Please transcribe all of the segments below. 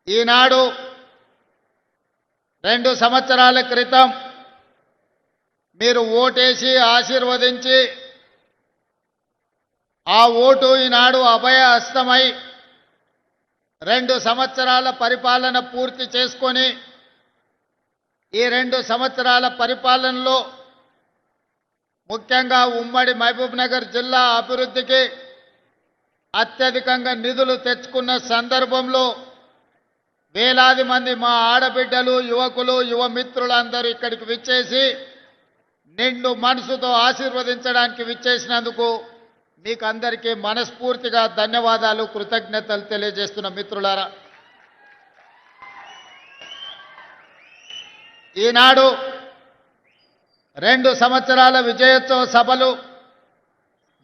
ఈనాడు 2 సంవత్సరాల క్రితం మీరు ఓటేసి ఆశీర్వదించి ఆ ఓటు ఈనాడు అభయ హస్తమై 2 సంవత్సరాల పరిపాలన పూర్తి చేసుకొని ఈ 2 సంవత్సరాల పరిపాలనలో ముఖ్యంగా ఉమ్మడి మహబూబ్నగర్ జిల్లా అభివృద్ధికి అత్యధికంగా నిధులు తెచ్చుకున్న సందర్భంలో వేలాది మంది మా ఆడబిడ్డలు యువకులు యువ మిత్రులందరూ ఇక్కడికి విచ్చేసి నిండు మనసుతో ఆశీర్వదించడానికి విచ్చేసినందుకు మీకు అందరికీ మనస్ఫూర్తిగా ధన్యవాదాలు కృతజ్ఞతలు తెలియజేస్తున్న మిత్రులారా ఈనాడు 2 సంవత్సరాల విజయోత్సవ సభలు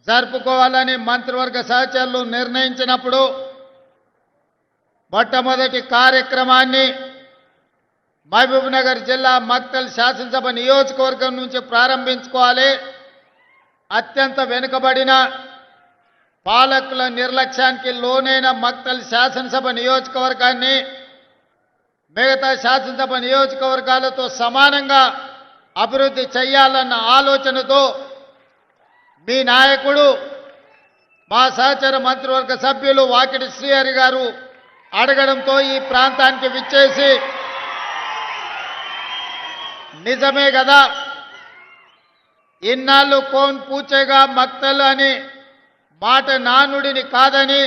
జరుపుకోవాలని మంత్రివర్గ సహచరులు నిర్ణయించినప్పుడు మొట్టమొదటి కార్యక్రమాన్ని మహబూబ్నగర్ జిల్లా మక్తల్ శాసనసభ నియోజకవర్గం నుంచి ప్రారంభించుకోవాలి. అత్యంత వెనుకబడిన పాలకుల నిర్లక్ష్యానికి లోనైన మక్తల్ శాసనసభ నియోజకవర్గాన్ని మిగతా శాసనసభ నియోజకవర్గాలతో సమానంగా అభివృద్ధి చేయాలన్న ఆలోచనతో మీ నాయకుడు మా సహచర మంత్రివర్గ సభ్యులు వాకిటి శ్రీహరి గారు అడగడంతో ఈ ప్రాంతానికి విచ్చేసి నిజమే కదా ఇన్నాళ్ళు కోన్ పూచేగా మక్తల్ అని మాట నానుడిని కాదని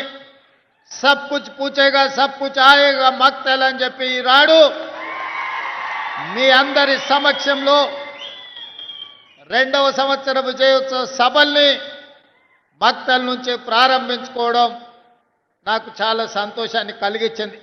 సబ్ కుచ్ పూచేగా సబ్ కుచ్ ఆయేగా మక్తల్ అని చెప్పి ఈనాడు మీ అందరి సమక్షంలో 2వ సంవత్సర విజయోత్సవ సభల్ని మక్తల్ నుంచి ప్రారంభించుకోవడం నాకు చాలా సంతోషాన్ని కలిగించింది.